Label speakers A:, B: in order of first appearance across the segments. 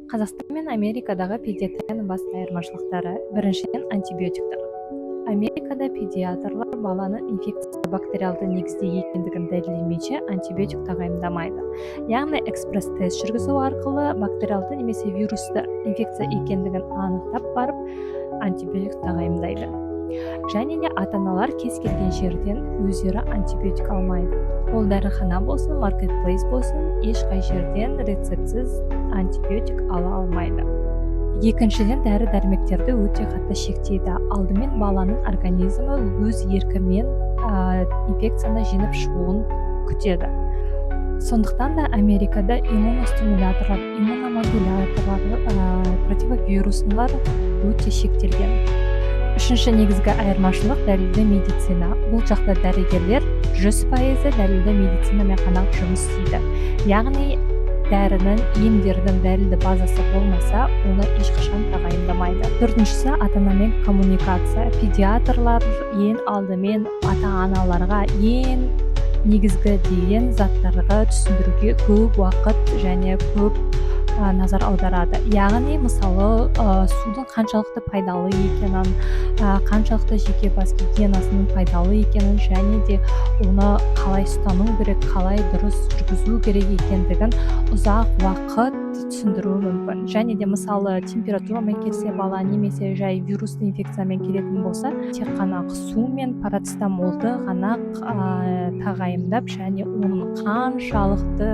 A: Қазақстан мен Америкадағы педиатрияның басты айырмашылықтары. Біріншіден, антибиотиктер. Америкада педиатрлар баланың инфекциясы бактериалды негізде екендігін дәлелдемейінше антибиотик тағайындамайды. Яғни экспресс-тест жүргізу арқылы бактериалды немесе вирусты инфекция екендігін анықтап барып антибиотик тағайындайды. Және де ата-аналар кез келген жерден өздері антибиотик алмайды. Ол дәріхана болсын, маркетплейс болсын, ешқай жерден рецептсіз антибиотик ала алмайды. Екіншіден, дәрі-дәрмектерді өте қатты шектейді. Алдымен баланың организмі өз еркімен инфекцияны жеңіп шығуын күтеді. Сондықтан да Америкада иммуностимуляторлар, иммуномодуляторлар, противовируслар өте шектелген. Үшінші негізгі айырмашылық дәлелді медицина. Бұл жақта дәрігерлер 100% дәлелді медицинамен ғана жұмыс істейді. Яғни дәрінің, емдердің дәлелді базасы болмаса, оны ешқашан тағайындамайды. Төртіншісі, ата-анамен коммуникация. Педиатрлар ең алдымен ата-аналарға ең негізгі деген заттарға түсіндіруге көп уақыт және көп назар аударады. Яғни, мысалы, судың қаншалықты пайдалы екенін, қаншалықты жеке бас гигиенасының пайдалы екенін, және де оны қалай ұстану керек, қалай дұрыс жүргізу керек екендігін ұзақ уақыт түсіндіруі мүмкін. Және де мысалы температурамен келсе бала немесе жай вирусты инфекциямен келетін болса, тек қана су мен парацетамолды ғана тағайындап, және оның қаншалықты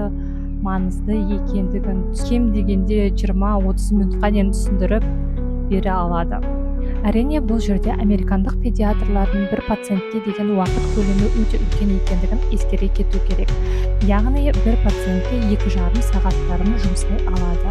A: маңызды екендігін кем дегенде 20-30 минутқа дейін түсіндіріп бере алады. Әрине, бұл жерде американдық педиатрлардың бір пациентке деген уақыт көлемі өте үлкен екендігін ескере кету керек. Яғни бір пациентке 2,5 сағаттарын жұмсай алады.